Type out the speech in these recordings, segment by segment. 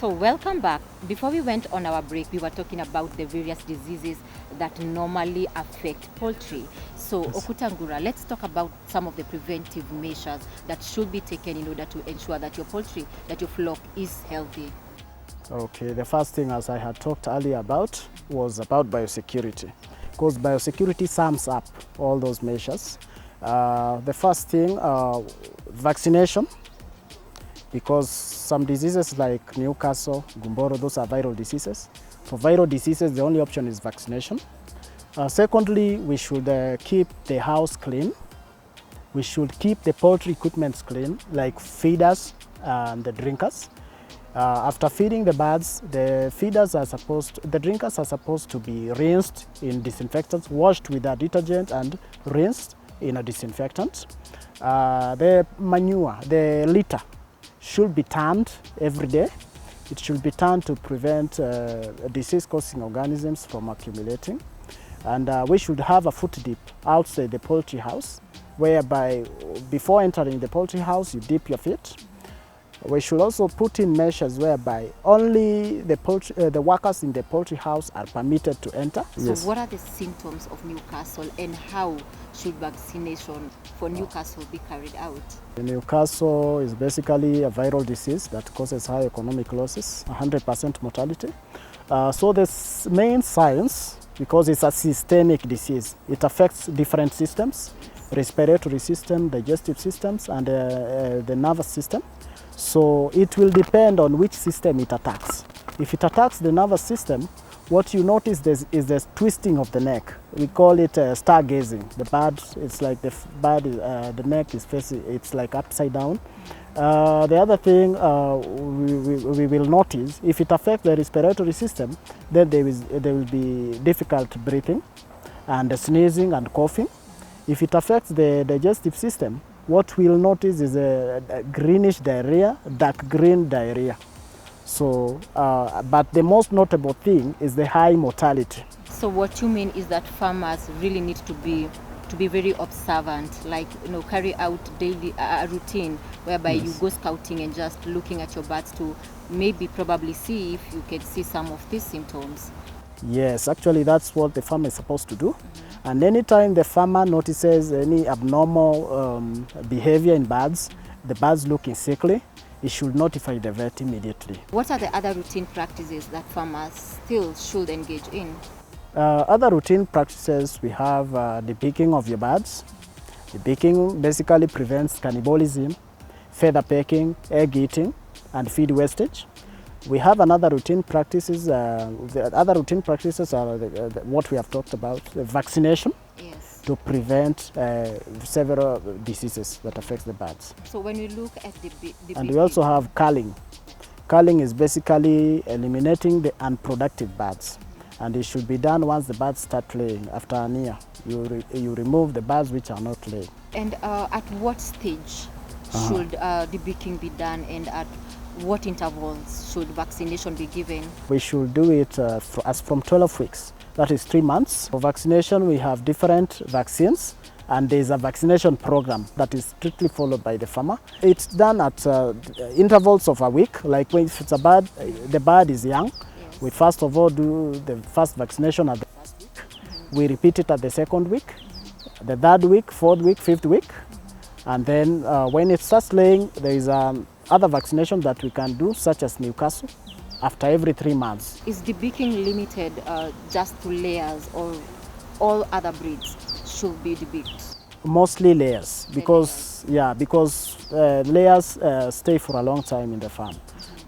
So welcome back. Before we went on our break, we were talking about the various diseases that normally affect poultry. So Okuta Ngura, let's talk about some of the preventive measures that should be taken in order to ensure that your poultry, that your flock is healthy. Okay, the first thing, as I had talked earlier about, was about biosecurity, because biosecurity sums up all those measures. The first thing, vaccination, because some diseases like Newcastle, Gumboro, those are viral diseases. For viral diseases, the only option is vaccination. Secondly, we should keep the house clean. We should keep the poultry equipment clean, like feeders and the drinkers. After feeding the birds, the drinkers are supposed to be rinsed in disinfectants, washed with a detergent and rinsed in a disinfectant. The manure, the litter, should be turned every day. It should be turned to prevent disease-causing organisms from accumulating. And we should have a foot dip outside the poultry house, whereby before entering the poultry house, you dip your feet. We should also put in measures whereby only the workers in the poultry house are permitted to enter. So what are the symptoms of Newcastle and how should vaccination for Newcastle be carried out? Newcastle is basically a viral disease that causes high economic losses, 100% mortality. So the main signs, because it's a systemic disease, it affects different systems, respiratory system, digestive systems, and the nervous system. So it will depend on which system it attacks. If it attacks the nervous system, what you notice is the twisting of the neck. We call it stargazing. The bird, it's like the neck is facing, it's like upside down. The other thing we will notice, if it affects the respiratory system, then there will be difficult breathing and sneezing and coughing. If it affects the digestive system, what we'll notice is a greenish diarrhea, dark green diarrhea. So, but the most notable thing is the high mortality. So what you mean is that farmers really need to be very observant, like carry out daily routine whereby you go scouting and just looking at your birds to probably see if you can see some of these symptoms. Yes, actually that's what the farmer is supposed to do. And anytime the farmer notices any abnormal behavior in birds, the birds looking sickly, he should notify the vet immediately. What are the other routine practices that farmers still should engage in? Other routine practices, we have the picking of your birds. The picking basically prevents cannibalism, feather pecking, egg eating, and feed wastage. We have another routine practices. The other routine practices are what we have talked about: the vaccination, yes, to prevent several diseases that affect the birds. So when we look at and we also have culling. Culling is basically eliminating the unproductive birds, and it should be done once the birds start laying. After a year, you remove the birds which are not laying. And at what stage should debeaking be done, and at what intervals should vaccination be given? We should do it as from 12 weeks, that is 3 months. For vaccination, we have different vaccines, and there is a vaccination program that is strictly followed by the farmer. It's done at intervals of a week, like when if it's a bird, the bird is young. Yes. We first of all do the first vaccination at the first week. We repeat it at the second week, the third week, fourth week, fifth week. And then when it starts laying, there is other vaccination that we can do, such as Newcastle, after every 3 months. Is debeaking limited just to layers, or all other breeds should be debeaked? Mostly layers, because layers stay for a long time in the farm.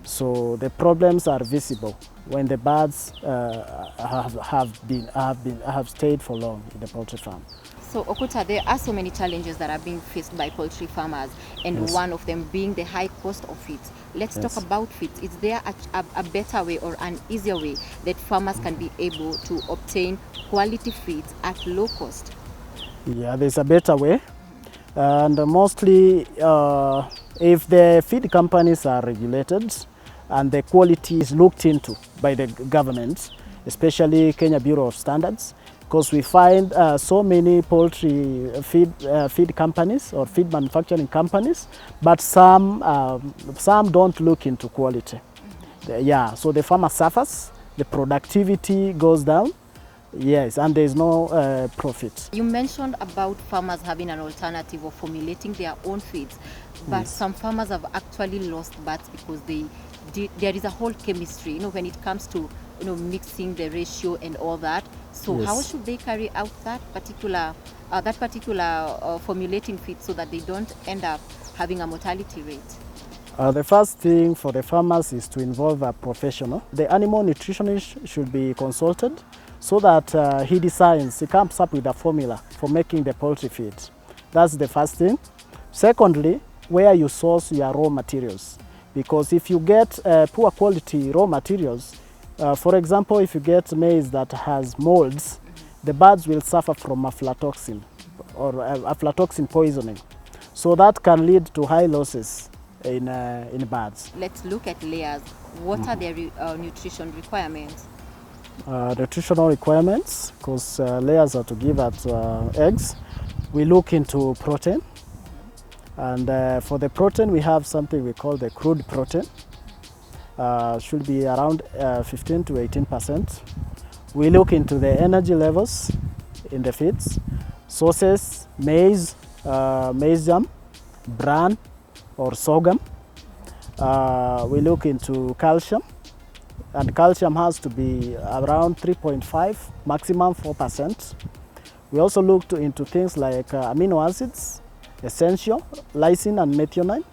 So the problems are visible when the birds have stayed for long in the poultry farm. So Okuta, there are so many challenges that are being faced by poultry farmers, and one of them being the high cost of feed. Let's talk about feed. Is there a better way or an easier way that farmers can be able to obtain quality feed at low cost? Yeah, there's a better way. And mostly if the feed companies are regulated and the quality is looked into by the government, especially Kenya Bureau of Standards, because we find so many poultry feed companies or feed manufacturing companies, but some don't look into quality. Yeah, so the farmer suffers, the productivity goes down, yes, and there's no profit. You mentioned about farmers having an alternative of formulating their own feeds, but Yes. some farmers have actually lost birds because there is a whole chemistry, when it comes to mixing the ratio and all that. So Yes. how should they carry out that particular formulating feed so that they don't end up having a mortality rate? The first thing for the farmers is to involve a professional. The animal nutritionist should be consulted so that he comes up with a formula for making the poultry feed. That's the first thing. Secondly, where you source your raw materials. Because if you get poor quality raw materials, for example, if you get maize that has molds, the birds will suffer from aflatoxin or aflatoxin poisoning. So that can lead to high losses in birds. Let's look at layers. What are their nutrition requirements? Nutritional requirements, because layers are to give out eggs. We look into protein, and for the protein we have something we call the crude protein. Should be around 15 to 18%. We look into the energy levels in the feeds, sources, maize, maize germ, bran or sorghum. We look into calcium, and calcium has to be around 3.5, maximum 4%. We also look into things like amino acids, essential, lysine and methionine,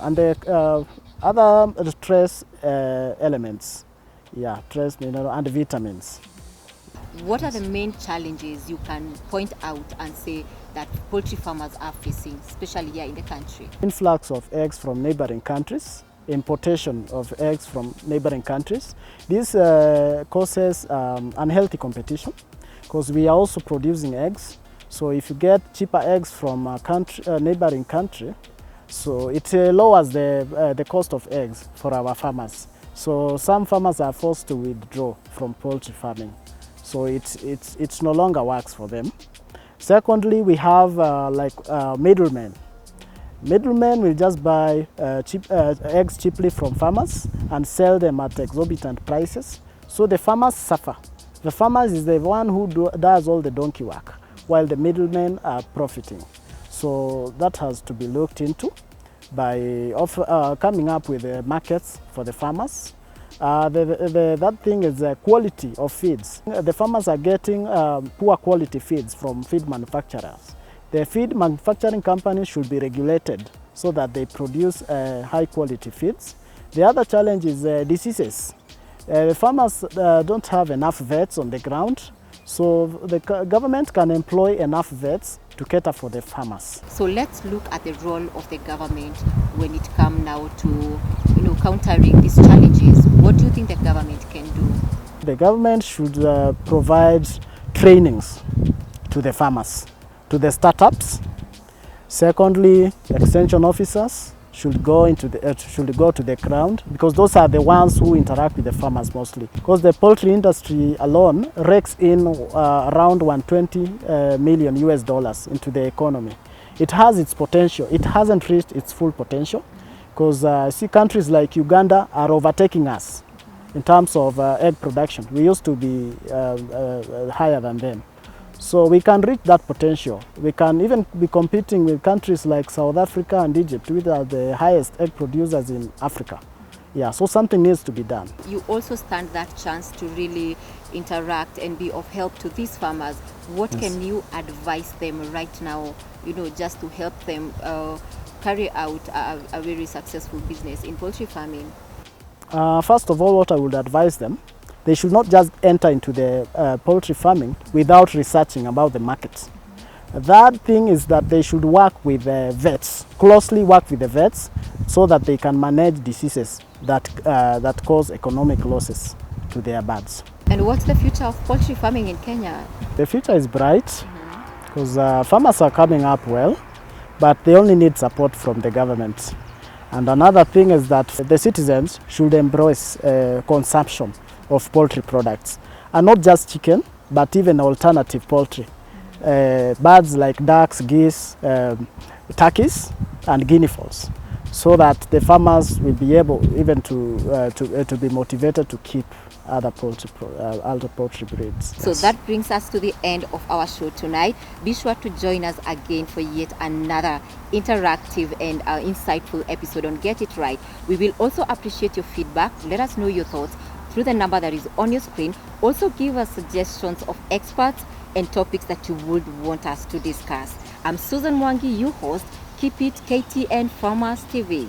and the other trace elements, trace mineral and vitamins. What are the main challenges you can point out and say that poultry farmers are facing, especially here in the country? Influx of eggs from neighboring countries, importation of eggs from neighboring countries. This causes unhealthy competition because we are also producing eggs. So if you get cheaper eggs from a neighboring country, so it lowers the cost of eggs for our farmers. So some farmers are forced to withdraw from poultry farming. So it no longer works for them. Secondly, we have middlemen. Middlemen will just buy eggs cheaply from farmers and sell them at exorbitant prices. So the farmers suffer. The farmers is the one who does all the donkey work, while the middlemen are profiting. So that has to be looked into by coming up with markets for the farmers. That thing is the quality of feeds. The farmers are getting poor quality feeds from feed manufacturers. The feed manufacturing companies should be regulated so that they produce high quality feeds. The other challenge is diseases. The farmers don't have enough vets on the ground, so the government can employ enough vets to cater for the farmers. So let's look at the role of the government when it comes now to countering these challenges. What do you think the government can do? The government should provide trainings to the farmers, to the startups. Secondly, extension officers should go to the ground, because those are the ones who interact with the farmers mostly. Because the poultry industry alone rakes in around $120 million into the economy. It has its potential. It hasn't reached its full potential, because see, countries like Uganda are overtaking us in terms of egg production. We used to be higher than them. So we can reach that potential. We can even be competing with countries like South Africa and Egypt, which are the highest egg producers in Africa. Yeah, so something needs to be done. You also stand that chance to really interact and be of help to these farmers. What can you advise them right now, just to help them carry out a very successful business in poultry farming? First of all, what I would advise them, they should not just enter into the poultry farming without researching about the market. That thing is that they should work with vets, closely work with the vets, so that they can manage diseases that cause economic losses to their birds. And what's the future of poultry farming in Kenya? The future is bright, because farmers are coming up well, but they only need support from the government. And another thing is that the citizens should embrace consumption of poultry products, and not just chicken, but even alternative poultry. Birds like ducks, geese, turkeys, and guinea fowls. so that the farmers will be able even to be motivated to keep other poultry breeds. So that brings us to the end of our show tonight. Be sure to join us again for yet another interactive and insightful episode on Get It Right. We will also appreciate your feedback. Let us know your thoughts through the number that is on your screen. Also give us suggestions of experts and topics that you would want us to discuss. I'm Susan Mwangi, your host. Keep it KTN Farmers TV.